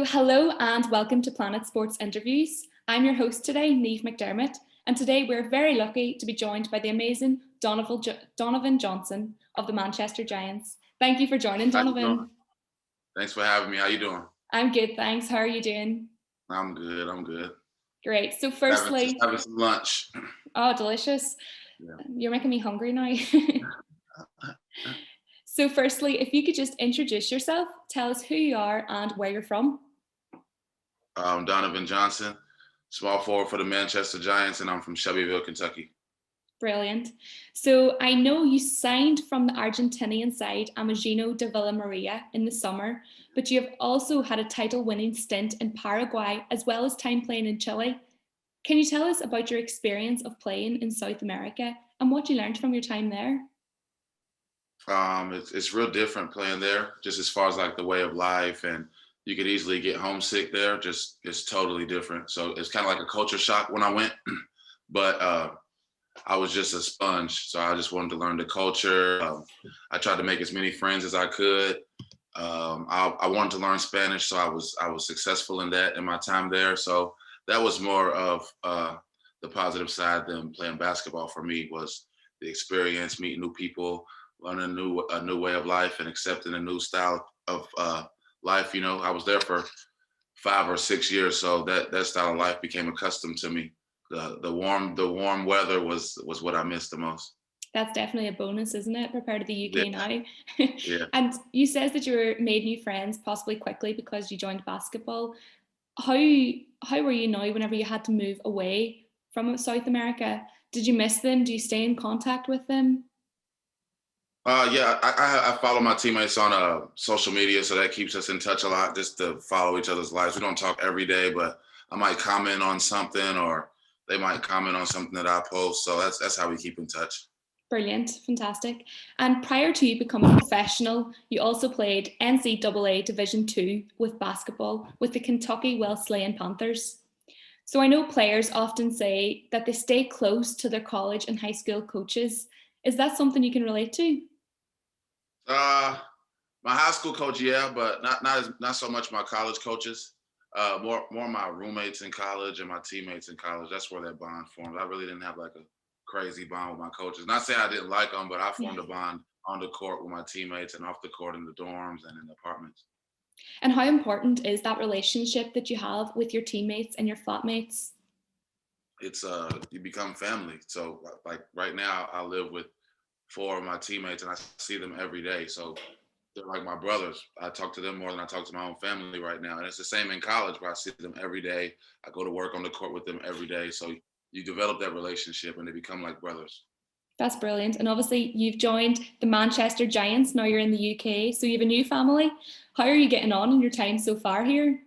Hello and welcome to Planet Sports Interviews. I'm your host today, Niamh Mcdermott, and today we're very lucky to be joined by the amazing Donovan Johnson of the Manchester Giants. Thank you for joining, How you doing? Donovan. Thanks for having me. How you doing? I'm good, thanks. How are you doing? I'm good. Great. So Just firstly, having some lunch. oh, delicious. Yeah. You're making me hungry now. So firstly, if you could just introduce yourself, tell us who you are and where you're from. Donovan Johnson, small forward for the Manchester Giants, and I'm from Shelbyville, Kentucky. Brilliant. So I know you signed from the Argentinian side Amagino de Villa Maria in the summer, but you have also had a title-winning stint in Paraguay as well as time playing in Chile. Can you tell us about your experience of playing in South America and what you learned from your time there? It's real different playing there, just as far as like the way of life, and you could easily get homesick there. Just it's totally different. So it's kind of like a culture shock when I went, but I was just a sponge. So I just wanted to learn the culture. I tried to make as many friends as I could. I wanted to learn Spanish, so I was successful in that in my time there. So that was more of the positive side than playing basketball for me was the experience, meeting new people, learning a new way of life, and accepting a new style of life. You know, I was there for 5 or 6 years, so that style of life became accustomed to me. The warm weather was what I missed the most. That's definitely a bonus, isn't it, compared to the UK Yeah, now? yeah. And you says that you made new friends possibly quickly because you joined basketball. How how were you now whenever you had to move away from South America? Did you miss them? Do you stay in contact with them? Yeah, I follow my teammates on social media, so that keeps us in touch a lot, just to follow each other's lives. We don't talk every day, but I might comment on something, or they might comment on something that I post. So that's how we keep in touch. Brilliant, fantastic. And prior to you becoming a professional, you also played NCAA Division Two with basketball with the Kentucky Wesleyan Panthers. So I know players often say that they stay close to their college and high school coaches. Is that something you can relate to? Uh, my high school coach, yeah, but not so much my college coaches. More my roommates in college and my teammates in college. That's where that bond formed. I really didn't have like a crazy bond with my coaches. Not saying I didn't like them, but I Yeah. formed a bond on the court with my teammates and off the court in the dorms and in the apartments. And how important is that relationship that you have with your teammates and your flatmates? It's you become family. So like right now, I live with four of my teammates and I see them every day. So they're like my brothers. I talk to them more than I talk to my own family right now. And it's the same in college where I see them every day. I go to work on the court with them every day. So you develop that relationship and they become like brothers. That's brilliant. And obviously, you've joined the Manchester Giants. Now you're in the UK, so you have a new family. How are you getting on in your time so far here?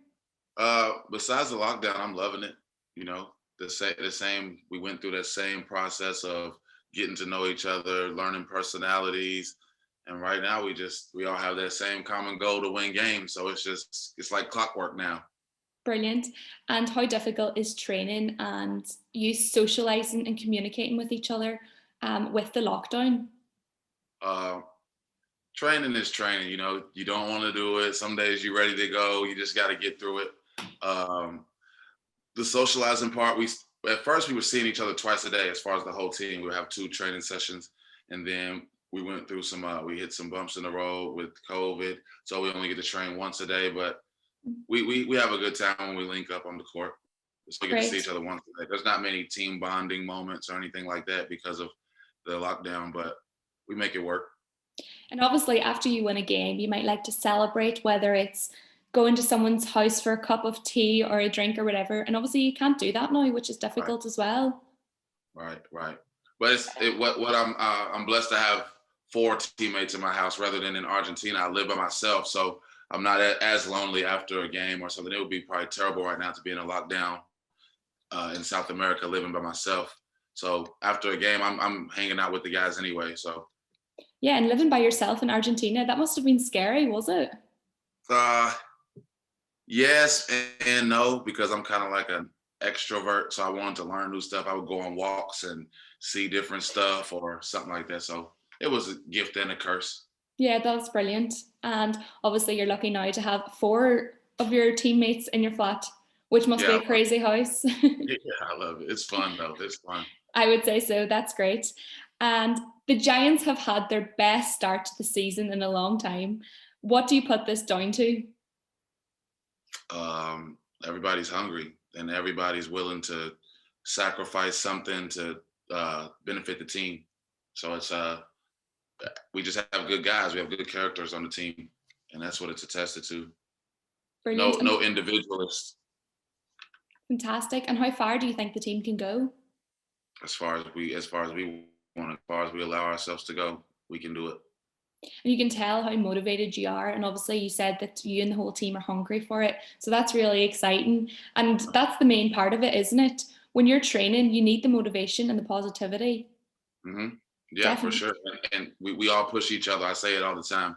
Besides the lockdown, I'm loving it. You know, the same. We went through that same process of getting to know each other, learning personalities, and right now we all have that same common goal to win games. So it's like clockwork now. Brilliant. And how difficult is training and you socializing and communicating with each other with the lockdown? Uh, Training is training. You know, you don't want to do it. Some days you're ready to go. You just got to get through it. Um, the socializing part, we at first we were seeing each other twice a day as far as the whole team. We would have two training sessions, and then we went through some we hit some bumps in the road with COVID, so we only get to train once a day. But we have a good time when we link up on the court. So we get to see Great. each other once a day. There's not many team bonding moments or anything like that because of the lockdown, but we make it work. And obviously, after you win a game, you might like to celebrate, whether it's going to someone's house for a cup of tea or a drink or whatever. And obviously, you can't do that now, which is Right, difficult as well. right. But what I'm blessed to have four teammates in my house rather than in Argentina. I live by myself, so I'm not as lonely after a game or something. It would be probably terrible right now to be in a lockdown in South America living by myself. So after a game, I'm hanging out with the guys anyway. So Yeah, and living by yourself in Argentina, that must have been scary, was it? uh, yes and no, because I'm kind of like an extrovert. So I wanted to learn new stuff. I would go on walks and see different stuff or something like that. So it was a gift and a curse. Yeah, that's brilliant. And obviously, you're lucky now to have four of your teammates in your flat, which must be Yeah, a crazy house. yeah, I love it. It's fun though. It's fun. I would say so. That's great. And the Giants have had their best start to the season in a long time. What do you put this down to? Everybody's hungry and everybody's willing to sacrifice something to benefit the team. So it's we just have good guys. We have good characters on the team, and that's what it's attested to. Brilliant. No individualists. Fantastic. And how far do you think the team can go? As far as we want, as far as we allow ourselves to go, we can do it. And you can tell how motivated you are. And obviously, you said that you and the whole team are hungry for it. So that's really exciting. And that's the main part of it, isn't it? When you're training, you need the motivation and the positivity. Mm-hmm. Yeah, for Definitely. sure. And we all push each other. I say it all the time.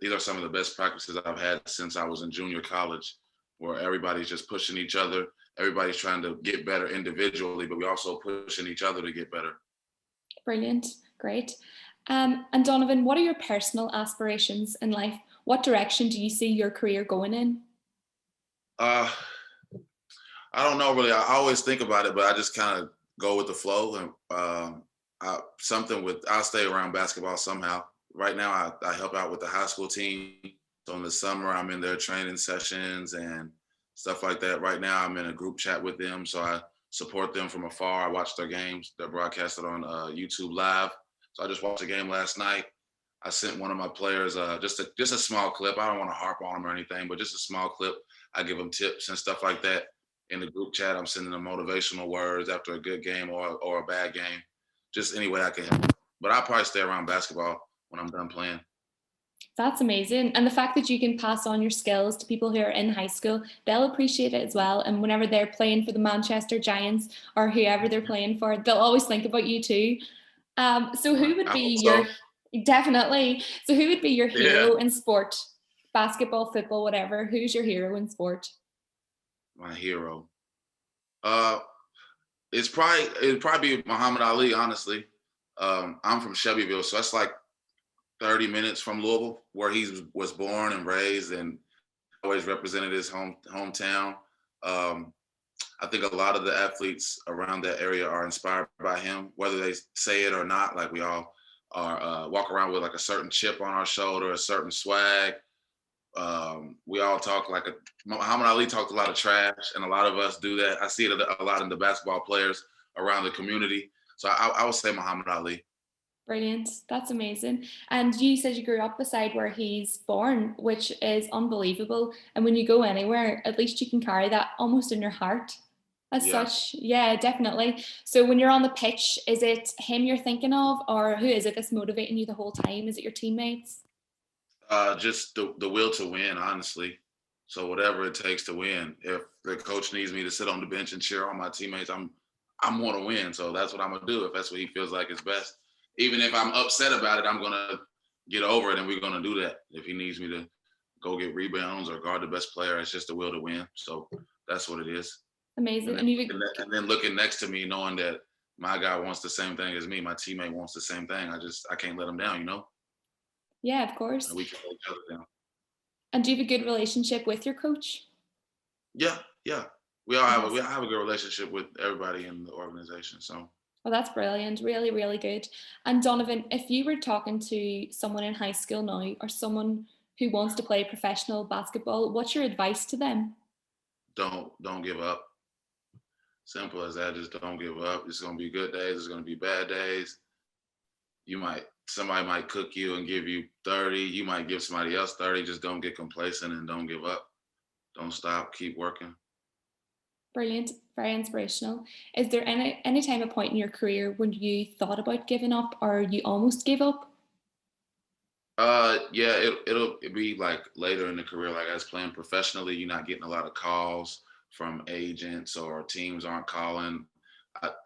These are some of the best practices I've had since I was in junior college, where everybody's just pushing each other. Everybody's trying to get better individually, but we also pushing each other to get better. Brilliant. Great. And Donovan, what are your personal aspirations in life? What direction do you see your career going in? Uh, I don't know really. I always think about it, but I just kind of go with the flow and I'll stay around basketball somehow. Right now, I help out with the high school team. So in the summer, I'm in their training sessions and stuff like that. Right now, I'm in a group chat with them, so I support them from afar. I watch their games. They're broadcasted on YouTube Live. So I just watched the game last night. I sent one of my players just a small clip. I don't want to harp on them or anything, but just a small clip. I give them tips and stuff like that. In the group chat, I'm sending them motivational words after a good game or a bad game. Just any way I can help. But I'll probably stay around basketball when I'm done playing. That's amazing. And the fact that you can pass on your skills to people who are in high school, they'll appreciate it as well. And whenever they're playing for the Manchester Giants or whoever they're playing for, they'll always think about you too. So who would I hope be so. definitely, so who would be your Yeah, hero in sport? Basketball, football, whatever. Who's your hero in sport? my hero. Uh, it'd probably be Muhammad Ali. Honestly, I'm from Shelbyville, so that's like 30 minutes from Louisville, where he was born and raised, and always represented his hometown. Um, I think a lot of the athletes around that area are inspired by him, whether they say it or not. Like we all are walk around with like a certain chip on our shoulder, a certain swag. We all talk like Muhammad Ali talked a lot of trash, and a lot of us do that. I see it a lot in the basketball players around the community. So I would say Muhammad Ali. Brilliant. That's amazing. And you said you grew up beside where he's born, which is unbelievable. And when you go anywhere, at least you can carry that almost in your heart as Yeah. such. Yeah, definitely. So when you're on the pitch, is it him you're thinking of, or who is it that's motivating you the whole time? Is it your teammates? Just the will to win, honestly. So whatever it takes to win. If the coach needs me to sit on the bench and cheer on my teammates, I'm going to win. So that's what I'm gonna do if that's what he feels like is best. Even if I'm upset about it, I'm gonna get over it, and we're gonna do that. If he needs me to go get rebounds or guard the best player, it's just the will to win. So that's what it is. Amazing. And And you and then looking next to me, knowing that my guy wants the same thing as me, my teammate wants the same thing. I can't let him down, you know. yeah, of course. And we can let each other down. And do you have a good relationship with your coach? Yeah, yeah. We all have Yes. we have a good relationship with everybody in the organization. So Well, that's brilliant. Really, really good. And Donovan, if you were talking to someone in high school now or someone who wants to play professional basketball, what's your advice to them? don't give up. Simple as that. Just don't give up. It's gonna be good days. It's gonna be bad days. Somebody might cook you and give you 30. You might give somebody else 30. Just don't get complacent and don't give up. Don't stop. Keep working. Brilliant. Very inspirational. Is there any time a point in your career when you thought about giving up or you almost gave up? Yeah, it'll be like later in the career, like as playing professionally, you're not getting a lot of calls from agents or teams aren't calling.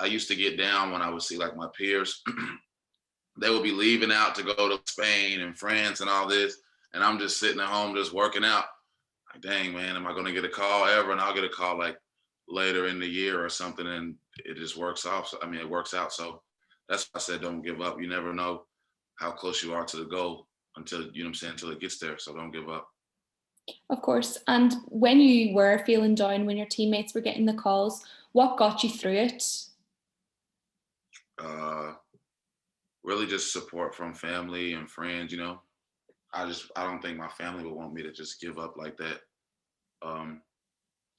I used to get down when I would see like my peers, they would be leaving out to go to Spain and France and all this, and I'm just sitting at home just working out. Like, dang man, am I gonna get a call ever? And I'll get a call like later in the year or something, and it just works off. So, I mean, it works out. So that's why I said don't give up. You never know how close you are to the goal until, you know what I'm saying, until it gets there. So don't give up. Of course. And when you were feeling down, when your teammates were getting the calls, what got you through it? Uh, really just support from family and friends, I don't think my family would want me to just give up like that. Um,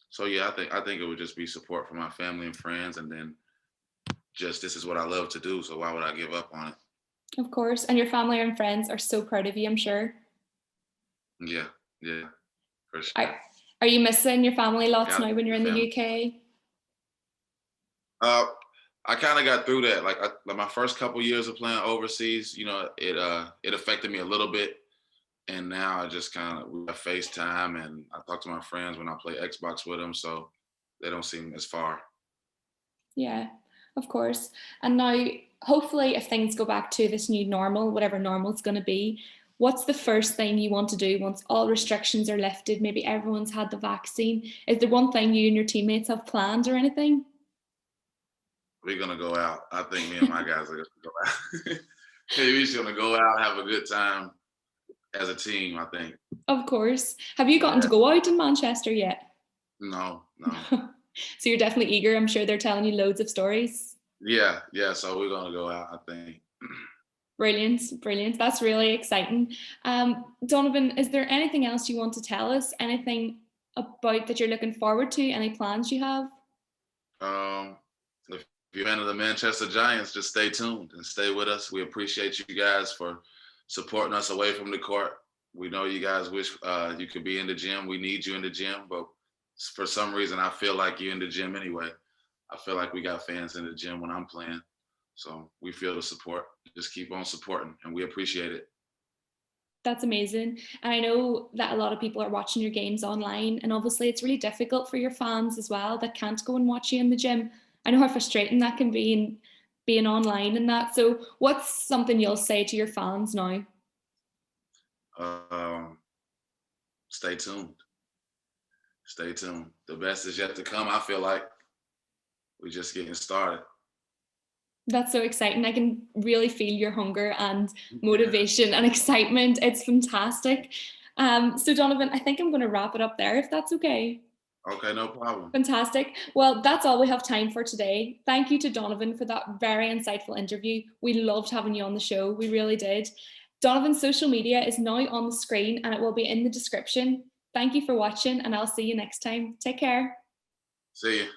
so yeah, I think it would just be support from my family and friends, and then just this is what I love to do, so why would I give up on it? Of course. And your family and friends are so proud of you, I'm sure. Yeah, yeah, for sure. Are, are you missing your family lots Yeah, now when you're your in the family. UK? Uh, I kind of got through that. Like my first couple years of playing overseas, it affected me a little bit, and now I just kind of we have FaceTime, and I talk to my friends when I play Xbox with them, so they don't seem as far. Yeah, of course. And now, hopefully, if things go back to this new normal, whatever normal it's going to be, what's the first thing you want to do once all restrictions are lifted? Maybe everyone's had the vaccine. Is there one thing you and your teammates have planned or anything? We're gonna go out. I think me and my guys are gonna go out. Hey, we're just gonna go out, have a good time as a team. I think. Of course. Have you gotten Yeah. to go out in Manchester yet? No, no. So you're definitely eager. I'm sure they're telling you loads of stories. Yeah, yeah. So we're gonna go out. I think. Brilliant, brilliant. That's really exciting. Donovan, is there anything else you want to tell us? Anything about that you're looking forward to? Any plans you have? Um, if you're a fan of the Manchester Giants, just stay tuned and stay with us. We appreciate you guys for supporting us away from the court. We know you guys wish you could be in the gym. We need you in the gym, but for some reason, I feel like you're in the gym anyway. I feel like we got fans in the gym when I'm playing. So we feel the support. Just keep on supporting, and we appreciate it. That's amazing. And I know that a lot of people are watching your games online, and obviously it's really difficult for your fans as well that can't go and watch you in the gym. I know how frustrating that can be and being online and that. So, what's something you'll say to your fans now? Um, stay tuned. Stay tuned. The best is yet to come. I feel like we're just getting started. That's so exciting. I can really feel your hunger and Yeah. motivation and excitement. It's fantastic. So, Donovan, I think I'm going to wrap it up there if that's okay. Okay, no problem. Fantastic. Well, that's all we have time for today. Thank you to Donovan for that very insightful interview. We loved having you on the show. We really did. Donovan's social media is now on the screen and it will be in the description. Thank you for watching, and I'll see you next time. Take care. See you.